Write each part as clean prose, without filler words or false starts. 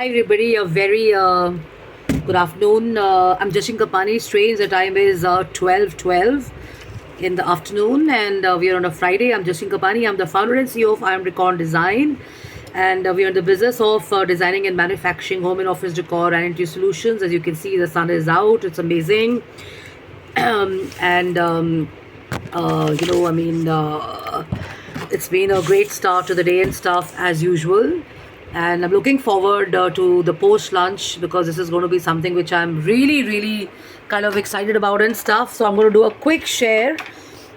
Hi everybody, a very good afternoon. I'm Jashin Kapani. Strange, the time is 12:12 in the afternoon, and we are on a Friday. I'm Jashin Kapani. I'm the founder and CEO of I'm Recon Design, and we are in the business of designing and manufacturing home and office decor and interior solutions. As you can see, the sun is out. It's amazing, and it's been a great start to the day and stuff as usual. And I'm looking forward to the post lunch because this is going to be something which I'm really, really kind of excited about and stuff. So I'm going to do a quick share.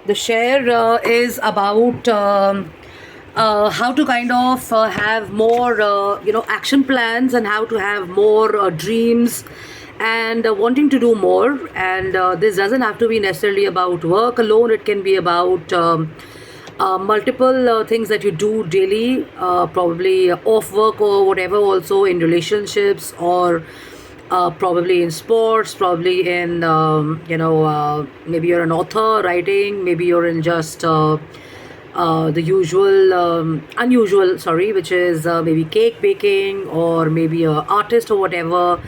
The share is about how to kind of have more, action plans and how to have more dreams and wanting to do more. And this doesn't have to be necessarily about work alone. It can be about multiple things that you do daily, probably off work or whatever, also in relationships or probably in sports, probably in, maybe you're an author writing, maybe you're in just the usual, unusual, sorry, which is maybe cake baking or maybe a artist or whatever.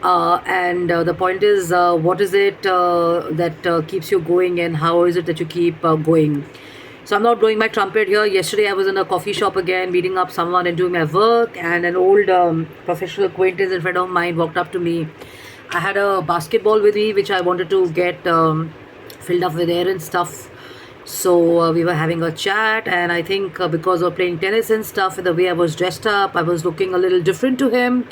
And the point is, what is it that keeps you going, and how is it that you keep going? So I'm not blowing my trumpet here. Yesterday I was in a coffee shop again, meeting up someone and doing my work, and an old professional acquaintance and friend of mine walked up to me. I had a basketball with me, which I wanted to get filled up with air and stuff. So we were having a chat, and I think because of playing tennis and stuff, and the way I was dressed up, I was looking a little different to him.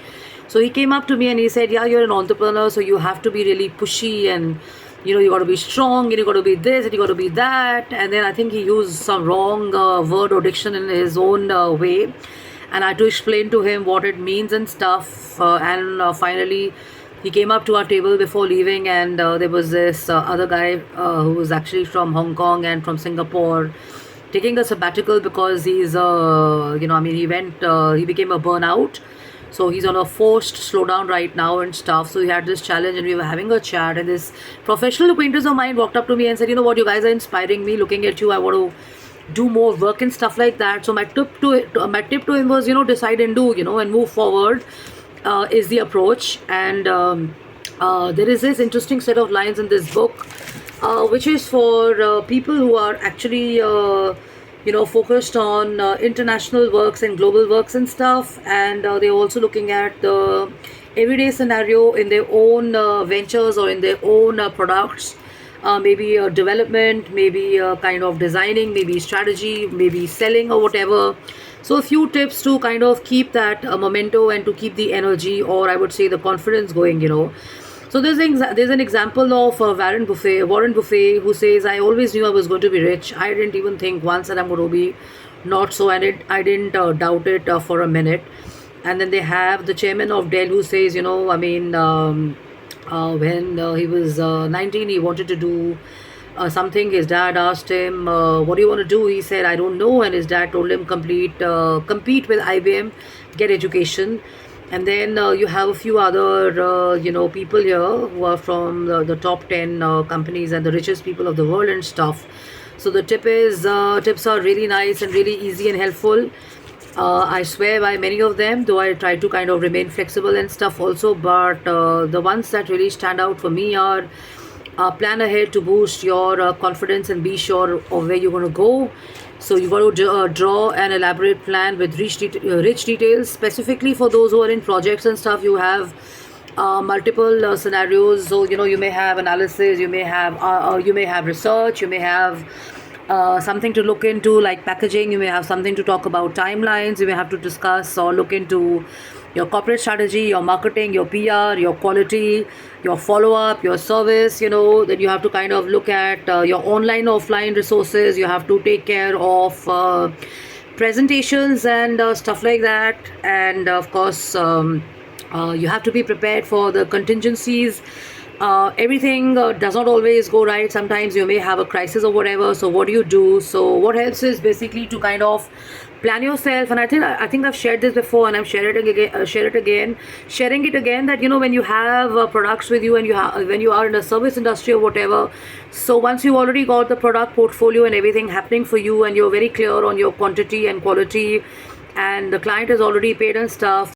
So he came up to me and he said, "Yeah, you're an entrepreneur, so you have to be really pushy and you got to be strong and you got to be this and you got to be that." And then I think he used some wrong word or diction in his own way, and I had to explain to him what it means and stuff. And finally, he came up to our table before leaving, and there was this other guy who was actually from Hong Kong and from Singapore, taking a sabbatical because he's, he became a burnout. So he's on a forced slowdown right now and stuff. So he had this challenge, and we were having a chat. And this professional acquaintance of mine walked up to me and said, "You know what? You guys are inspiring me. Looking at you, I want to do more work and stuff like that." So my tip to him was, decide and do, and move forward. Is the approach. And there is this interesting set of lines in this book, which is for people who are actually. Focused on international works and global works and stuff, and they're also looking at the everyday scenario in their own ventures or in their own products, maybe development, maybe kind of designing, maybe strategy, maybe selling or whatever. So a few tips to kind of keep that memento and to keep the energy, or I would say the confidence going. So there's an example of Warren Buffett, who says, "I always knew I was going to be rich. I didn't even think once that I'm going to be not so, and I didn't doubt it for a minute." And then they have the chairman of Dell, who says, when he was 19, he wanted to do something. His dad asked him, "What do you want to do?" He said, "I don't know." And his dad told him, compete with IBM, get education." And then you have a few other people here who are from the top 10 companies and the richest people of the world and stuff. So the tips are really nice and really easy and helpful. I swear by many of them, though I try to kind of remain flexible and stuff also. But the ones that really stand out for me are plan ahead to boost your confidence and be sure of where you're going to go. So you got to draw an elaborate plan with rich details, specifically for those who are in projects and stuff. You have multiple scenarios. So you may have analysis, you may have research, you may have something to look into like packaging. You may have something to talk about timelines. You may have to discuss or look into your corporate strategy, your marketing, your PR, your quality, your follow-up, your service. Then you have to kind of look at your online, offline resources. You have to take care of presentations and stuff like that. And of course, you have to be prepared for the contingencies. Everything does not always go right. Sometimes you may have a crisis or whatever. So what do you do? So what helps is basically to kind of plan yourself. And I think I've shared this before, and I'm sharing it again. That when you have products with you, and when you are in a service industry or whatever. So once you've already got the product portfolio and everything happening for you, and you're very clear on your quantity and quality, and the client is already paid and stuff.